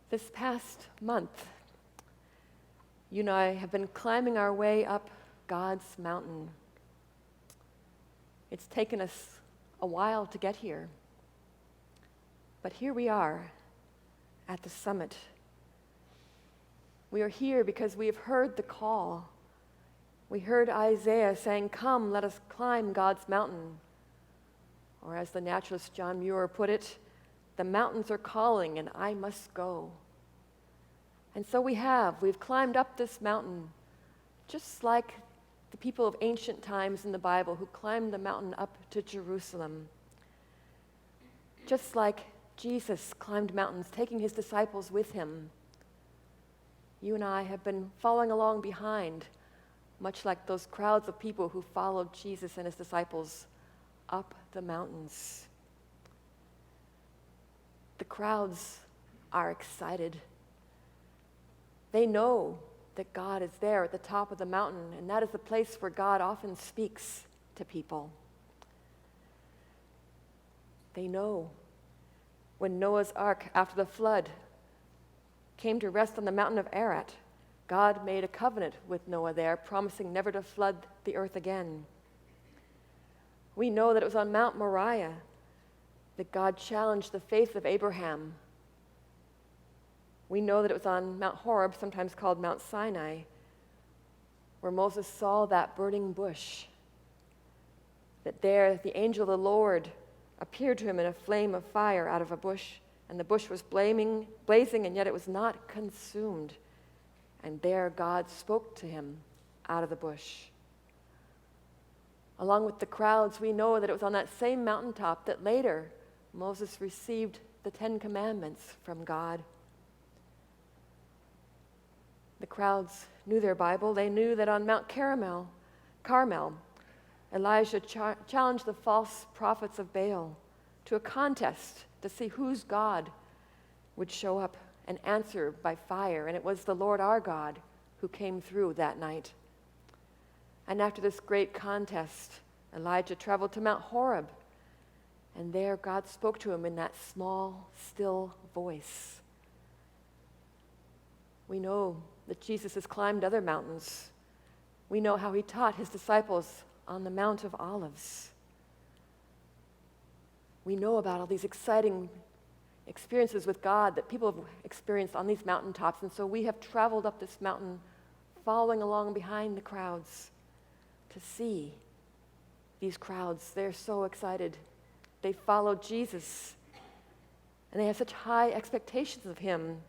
This past month, you and I have been climbing our way up God's mountain. It's taken us a while to get here, but here we are at the summit. We are here because we have heard the call. We heard Isaiah saying, "Come, let us climb God's mountain." Or as the naturalist John Muir put it, "The mountains are calling and I must go." And so we've climbed up this mountain, just like the people of ancient times in the Bible who climbed the mountain up to Jerusalem. Just like Jesus climbed mountains, taking his disciples with him. You and I have been following along behind, much like those crowds of people who followed Jesus and his disciples up the mountains. The crowds are excited. They know that God is there at the top of the mountain, and that is the place where God often speaks to people. They know when Noah's ark, after the flood, came to rest on the mountain of Ararat, God made a covenant with Noah there, promising never to flood the earth again. We know that it was on Mount Moriah that God challenged the faith of Abraham. We know that it was on Mount Horeb, sometimes called Mount Sinai, where Moses saw that burning bush. That there the angel of the Lord appeared to him in a flame of fire out of a bush, and the bush was blazing, and yet it was not consumed. And there God spoke to him out of the bush. Along with the crowds, we know that it was on that same mountaintop that later Moses received the 10 Commandments from God. The crowds knew their Bible. They knew that on Mount Carmel, Elijah challenged the false prophets of Baal to a contest to see whose God would show up and answer by fire. And it was the Lord our God who came through that night. And after this great contest, Elijah traveled to Mount Horeb. And there God spoke to him in that small, still voice. We know that Jesus has climbed other mountains. We know how he taught his disciples on the Mount of Olives. We know about all these exciting experiences with God that people have experienced on these mountaintops, and so we have traveled up this mountain following along behind the crowds to see these crowds. They're so excited. They followed Jesus, and they have such high expectations of him,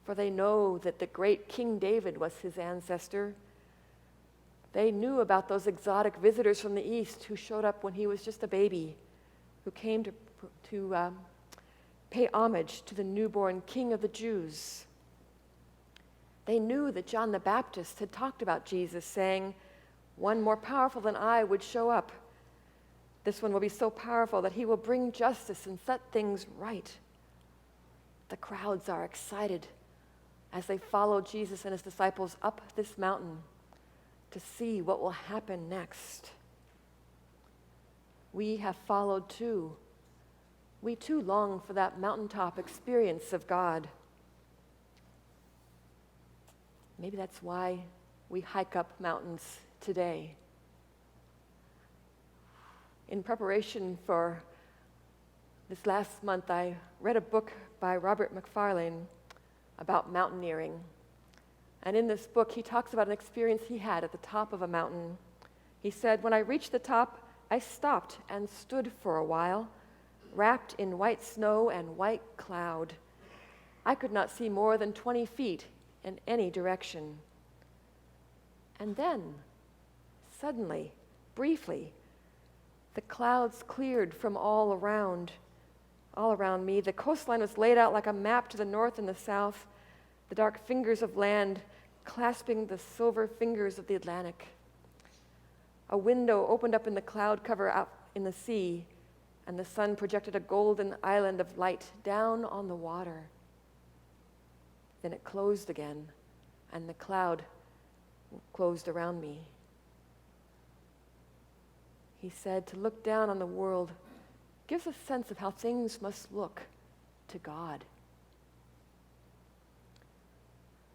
for they know that the great King David was his ancestor. They knew about those exotic visitors from the east who showed up when he was just a baby, who came to pay homage to the newborn King of the Jews. They knew that John the Baptist had talked about Jesus, saying, "One more powerful than I would show up. This one will be so powerful that he will bring justice and set things right." The crowds are excited as they follow Jesus and his disciples up this mountain to see what will happen next. We have followed too. We too long for that mountaintop experience of God. Maybe that's why we hike up mountains today. In preparation for this last month, I read a book by Robert McFarlane about mountaineering. And in this book, he talks about an experience he had at the top of a mountain. He said, "When I reached the top, I stopped and stood for a while, wrapped in white snow and white cloud. I could not see more than 20 feet in any direction. And then, suddenly, briefly, the clouds cleared from all around me. The coastline was laid out like a map to the north and the south, the dark fingers of land clasping the silver fingers of the Atlantic. A window opened up in the cloud cover out in the sea, and the sun projected a golden island of light down on the water. Then it closed again, and the cloud closed around me." He said, "To look down on the world gives a sense of how things must look to God."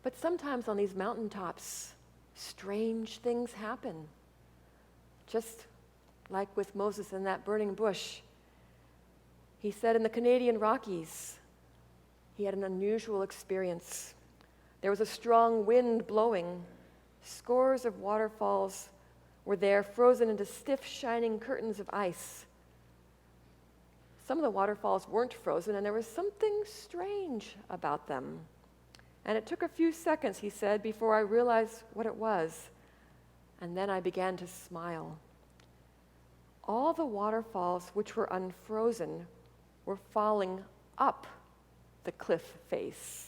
But sometimes on these mountaintops, strange things happen. Just like with Moses in that burning bush. He said in the Canadian Rockies, he had an unusual experience. There was a strong wind blowing. Scores of waterfalls were there, frozen into stiff, shining curtains of ice. Some of the waterfalls weren't frozen, and there was something strange about them. And it took a few seconds, he said, before I realized what it was. And then I began to smile. All the waterfalls which were unfrozen were falling up the cliff face.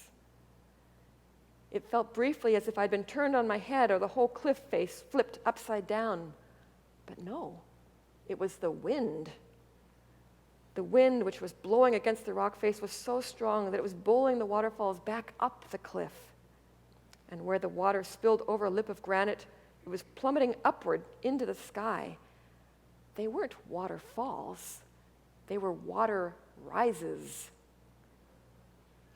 It felt briefly as if I'd been turned on my head or the whole cliff face flipped upside down. But no, it was the wind. The wind which was blowing against the rock face was so strong that it was bowling the waterfalls back up the cliff. And where the water spilled over a lip of granite, it was plummeting upward into the sky. They weren't waterfalls. They were water rises.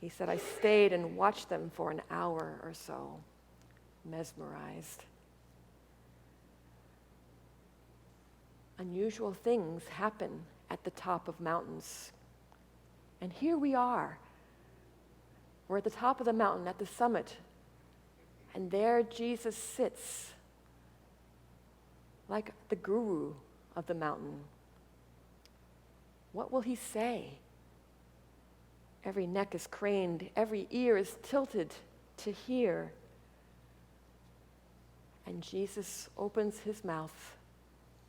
He said, I stayed and watched them for an hour or so, mesmerized. Unusual things happen at the top of mountains. And here we are. We're at the top of the mountain, at the summit, and there Jesus sits like the guru of the mountain. What will he say? Every neck is craned, every ear is tilted to hear. And Jesus opens his mouth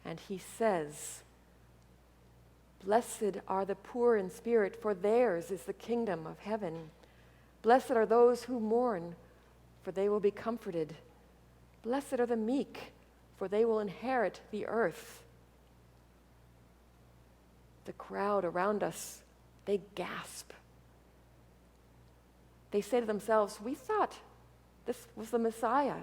and he says, Blessed are the poor in spirit, for theirs is the kingdom of heaven. Blessed are those who mourn, for they will be comforted. Blessed are the meek, for they will inherit the earth. The crowd around us, they gasp. They say to themselves, we thought this was the Messiah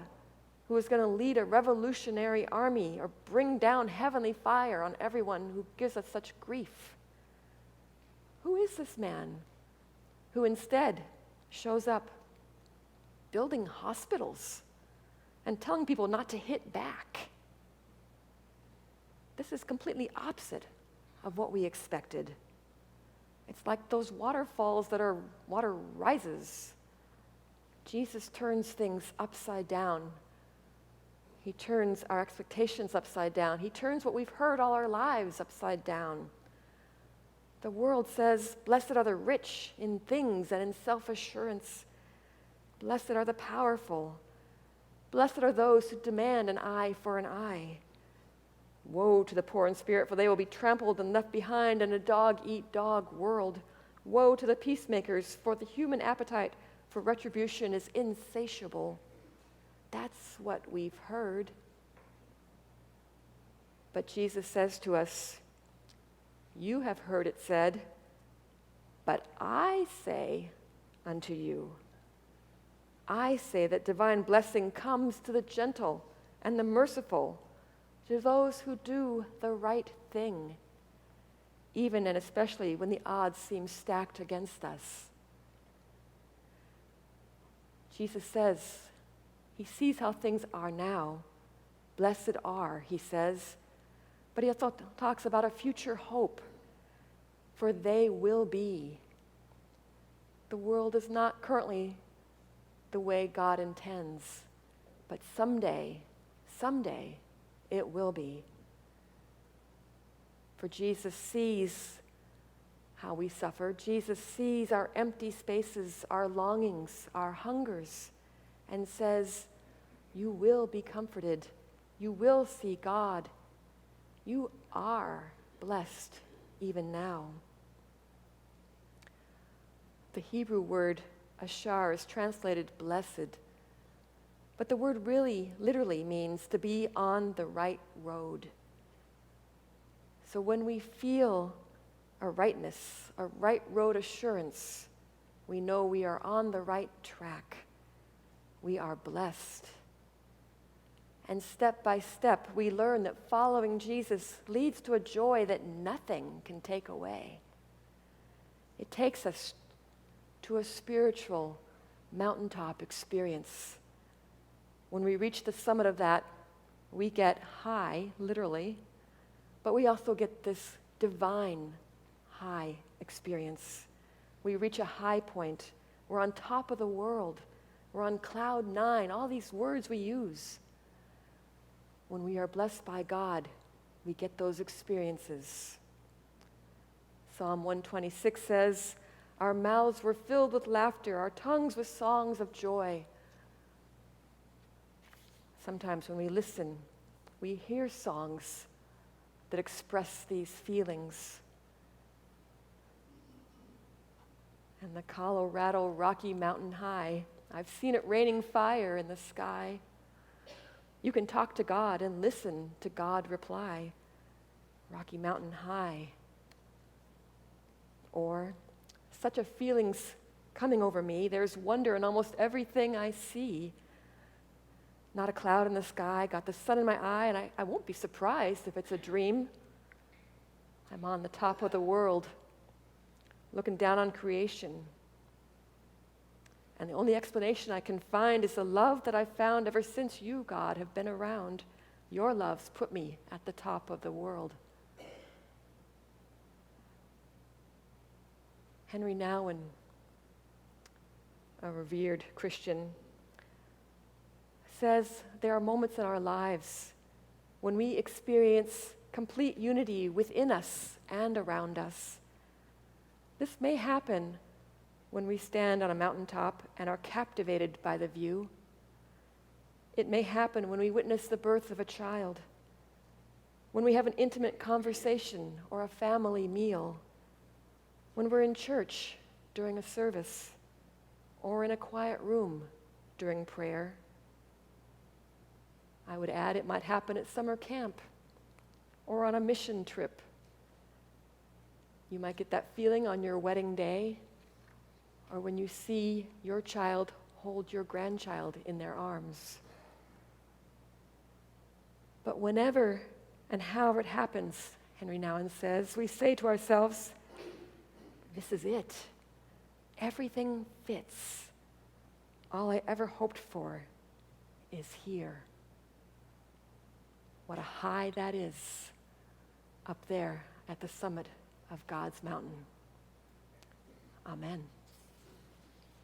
who was going to lead a revolutionary army or bring down heavenly fire on everyone who gives us such grief. Who is this man who instead shows up building hospitals and telling people not to hit back? This is completely opposite of what we expected. It's like those waterfalls that are water rises. Jesus turns things upside down. He turns our expectations upside down. He turns what we've heard all our lives upside down. The world says, blessed are the rich in things and in self-assurance. Blessed are the powerful. Blessed are those who demand an eye for an eye. Woe to the poor in spirit, for they will be trampled and left behind in a dog-eat-dog world. Woe to the peacemakers, for the human appetite for retribution is insatiable. That's what we've heard. But Jesus says to us, you have heard it said, but I say unto you, I say that divine blessing comes to the gentle and the merciful, to those who do the right thing, even and especially when the odds seem stacked against us. Jesus says, he sees how things are now. Blessed are, he says, but he also talks about a future hope, for they will be. The world is not currently the way God intends, but someday, it will be. For Jesus sees how we suffer. Jesus sees our empty spaces, our longings, our hungers, and says, you will be comforted. You will see God. You are blessed even now. The Hebrew word ashar is translated blessed, but the word really literally means to be on the right road. So when we feel a rightness, a right road assurance, we know we are on the right track. We are blessed. And step by step, we learn that following Jesus leads to a joy that nothing can take away. It takes us to a spiritual, mountaintop experience. When we reach the summit of that, we get high, literally, but we also get this divine high experience. We reach a high point. We're on top of the world. We're on cloud 9, all these words we use. When we are blessed by God, we get those experiences. Psalm 126 says, "Our mouths were filled with laughter, our tongues with songs of joy." Sometimes when we listen, we hear songs that express these feelings. And the Colorado Rocky Mountain High, I've seen it raining fire in the sky. You can talk to God and listen to God reply. Rocky Mountain High. Or, such a feeling's coming over me. There's wonder in almost everything I see. Not a cloud in the sky, got the sun in my eye, and I won't be surprised if it's a dream. I'm on the top of the world, looking down on creation. And the only explanation I can find is the love that I've found ever since you, God, have been around. Your love's put me at the top of the world. Henry Nouwen, a revered Christian, says there are moments in our lives when we experience complete unity within us and around us. This may happen when we stand on a mountaintop and are captivated by the view. It may happen when we witness the birth of a child, when we have an intimate conversation or a family meal, when we're in church during a service, or in a quiet room during prayer. I would add it might happen at summer camp or on a mission trip. You might get that feeling on your wedding day, or when you see your child hold your grandchild in their arms. But whenever and however it happens, Henry Nouwen says, we say to ourselves, this is it. Everything fits. All I ever hoped for is here. What a high that is up there at the summit of God's mountain. Amen.